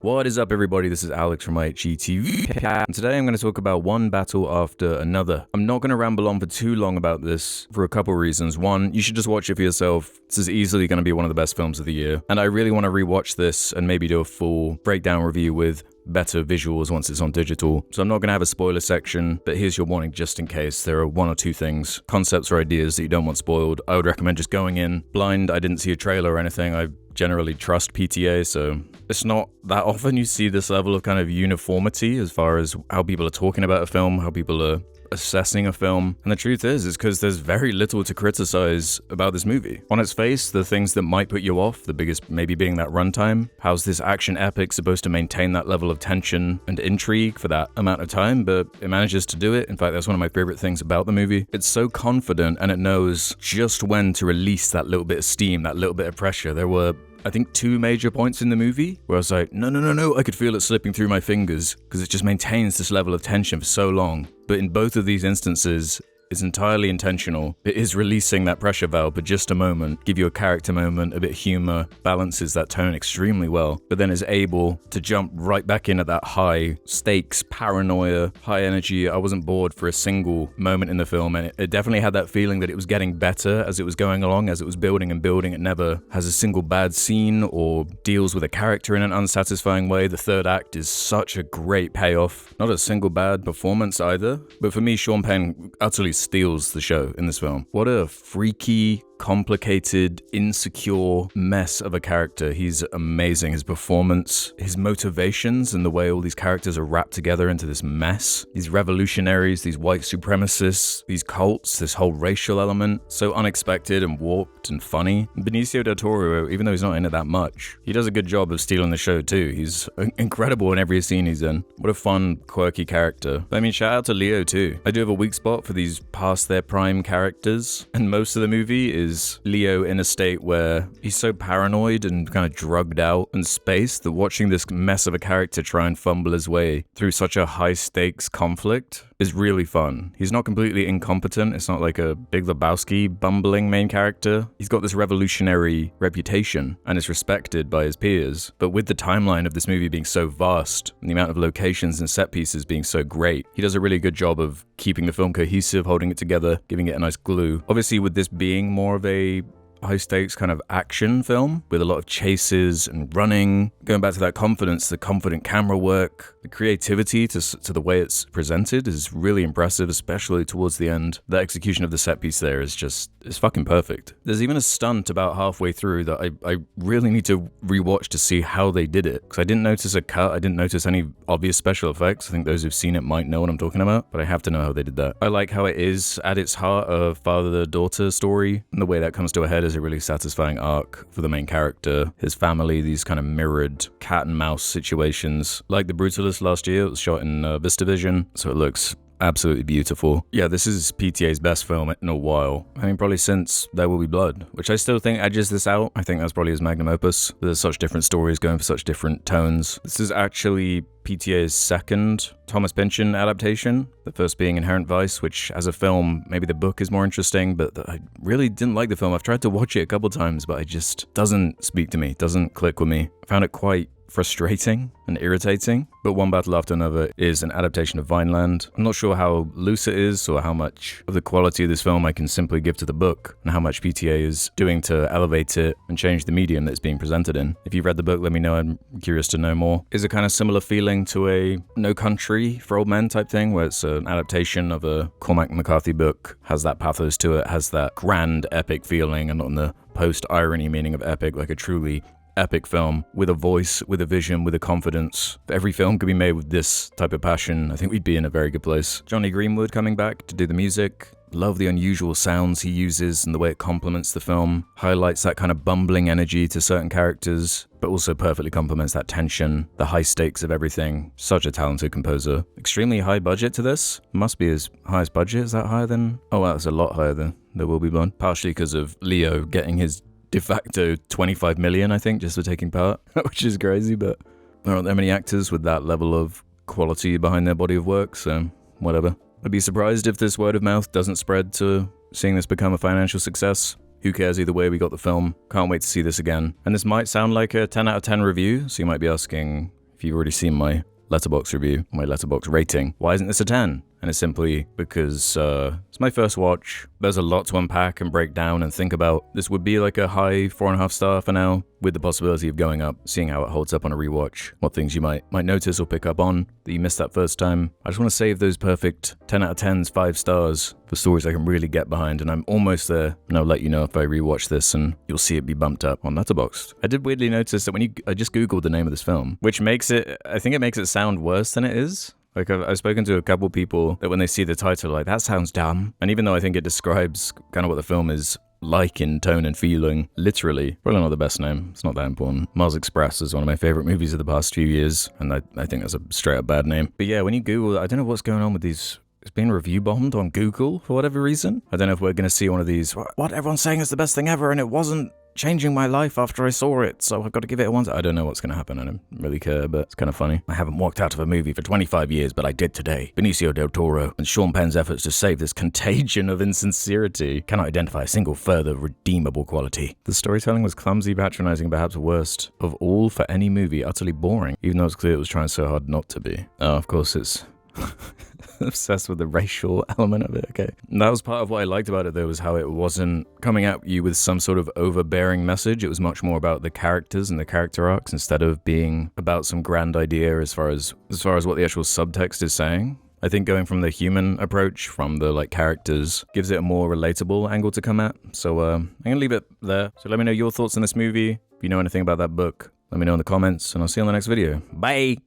What is up, everybody? This is Alex from IHE TV, and today I'm going to talk about one battle after another. I'm not going to ramble on for too long about this for a couple reasons. One, you should just watch it for yourself. This is easily going to be one of the best films of the year, and I really want to rewatch this and maybe do a full breakdown review with better visuals once it's on digital. So I'm not going to have a spoiler section, but here's your warning just in case there are one or two things, concepts or ideas that you don't want spoiled. I would recommend just going in blind. I didn't see a trailer or anything. I generally trust PTA, so it's not that often you see this level of kind of uniformity as far as how people are talking about a film, how people are assessing a film. And the truth is because there's very little to criticize about this movie. On its face, the things that might put you off, the biggest maybe being that runtime. How's this action epic supposed to maintain that level of tension and intrigue for that amount of time? But it manages to do it. In fact, that's one of my favorite things about the movie. It's so confident and it knows just when to release that little bit of steam, that little bit of pressure. There were, I think, two major points in the movie where I was like, no, I could feel it slipping through my fingers because it just maintains this level of tension for so long. But in both of these instances, it's entirely intentional. It is releasing that pressure valve for just a moment, give you a character moment, a bit of humor, balances that tone extremely well, but then is able to jump right back in at that high stakes, paranoia, high energy. I wasn't bored for a single moment in the film, and it definitely had that feeling that it was getting better as it was going along, as it was building and building. It never has a single bad scene or deals with a character in an unsatisfying way. The third act is such a great payoff. Not a single bad performance either, but for me, Sean Penn utterly steals the show in this film. What a freaky, complicated, insecure mess of a character. He's amazing. His performance, his motivations, and the way all these characters are wrapped together into this mess. These revolutionaries, these white supremacists, these cults, this whole racial element. So unexpected and warped and funny. Benicio del Toro, even though he's not in it that much, he does a good job of stealing the show too. He's incredible in every scene he's in. What a fun, quirky character. But I mean, shout out to Leo too. I do have a weak spot for these past their prime characters, and most of the movie is Leo in a state where he's so paranoid and kind of drugged out and spaced that watching this mess of a character try and fumble his way through such a high stakes conflict is really fun. He's not completely incompetent. It's not like a Big Lebowski bumbling main character. He's got this revolutionary reputation and is respected by his peers. But with the timeline of this movie being so vast and the amount of locations and set pieces being so great, he does a really good job of keeping the film cohesive, holding it together, giving it a nice glue. Obviously, with this being more of a high-stakes kind of action film with a lot of chases and running, going back to that confidence, the confident camera work, the creativity to the way it's presented is really impressive, especially towards the end. The execution of the set piece there is fucking perfect. There's even a stunt about halfway through that I really need to rewatch to see how they did it, because I didn't notice a cut, I didn't notice any obvious special effects. I think those who've seen it might know what I'm talking about, but I have to know how they did that. I like how it is at its heart a father-daughter story, and the way that comes to a head is a really satisfying arc for the main character, his family, these kind of mirrored cat and mouse situations. Like The Brutalist last year, it was shot in VistaVision, so it looks absolutely beautiful. Yeah, this is PTA's best film in a while. I mean, probably since There Will Be Blood, which I still think edges this out. I think that's probably his magnum opus. There's such different stories going for such different tones. This is actually PTA's second Thomas Pynchon adaptation, the first being Inherent Vice, which as a film, maybe the book is more interesting, but I really didn't like the film. I've tried to watch it a couple times, but it just doesn't speak to me, doesn't click with me. I found it quite frustrating and irritating, but One Battle After Another is an adaptation of Vineland. I'm not sure how loose it is or how much of the quality of this film I can simply give to the book and how much PTA is doing to elevate it and change the medium that it's being presented in. If you've read the book, let me know. I'm curious to know more. Is it kind of similar feeling to a No Country for Old Men type thing, where it's an adaptation of a Cormac McCarthy book, has that pathos to it, has that grand epic feeling, and not in the post-irony meaning of epic, like a truly epic film with a voice, with a vision, with a confidence. If every film could be made with this type of passion, I think we'd be in a very good place. Johnny Greenwood coming back to do the music. Love the unusual sounds he uses and the way it complements the film. Highlights that kind of bumbling energy to certain characters, but also perfectly complements that tension, the high stakes of everything. Such a talented composer. Extremely high budget to this. Must be his highest budget. Is that higher than? Oh wow, that's a lot higher than There Will Be Blood. Partially because of Leo getting his de facto 25 million, I think, just for taking part, which is crazy, but there aren't that many actors with that level of quality behind their body of work, so whatever. I'd be surprised if this word of mouth doesn't spread to seeing this become a financial success. Who cares either way, we got the film. Can't wait to see this again. And this might sound like a 10 out of 10 review, so you might be asking, if you've already seen my Letterboxd review, my Letterboxd rating. Why isn't this a 10? And it's simply because it's my first watch. There's a lot to unpack and break down and think about. This would be like a high 4.5 star for now, with the possibility of going up, seeing how it holds up on a rewatch, what things you might notice or pick up on that you missed that first time. I just want to save those perfect 10 out of 10s, 5 stars for stories I can really get behind, and I'm almost there. And I'll let you know if I rewatch this and you'll see it be bumped up on Letterboxd. I did weirdly notice that I just googled the name of this film, which makes it, I think it makes it sound worse than it is. Like, I've spoken to a couple people that when they see the title, like, that sounds dumb. And even though I think it describes kind of what the film is like in tone and feeling, literally, probably not the best name. It's not that important. Mars Express is one of my favorite movies of the past few years, and I think that's a straight up bad name. But yeah, when you Google, I don't know what's going on with these. It's been review bombed on Google for whatever reason. I don't know if we're going to see one of these, what everyone's saying is the best thing ever, and it wasn't changing my life after I saw it, so I've got to give it a 1. I don't know what's going to happen. I don't really care, but it's kind of funny. I haven't walked out of a movie for 25 years, but I did today. Benicio del Toro and Sean Penn's efforts to save this contagion of insincerity cannot identify a single further redeemable quality. The storytelling was clumsy, patronizing, perhaps worst of all for any movie, utterly boring, even though it's clear it was trying so hard not to be. Oh, of course it's obsessed with the racial element of it. Okay. And that was part of what I liked about it, though, was how it wasn't coming at you with some sort of overbearing message. It was much more about the characters and the character arcs instead of being about some grand idea as far as what the actual subtext is saying. I think going from the human approach, from the like characters, gives it a more relatable angle to come at. So I'm gonna leave it there. So let me know your thoughts on this movie. If you know anything about that book, let me know in the comments, and I'll see you on the next video. Bye!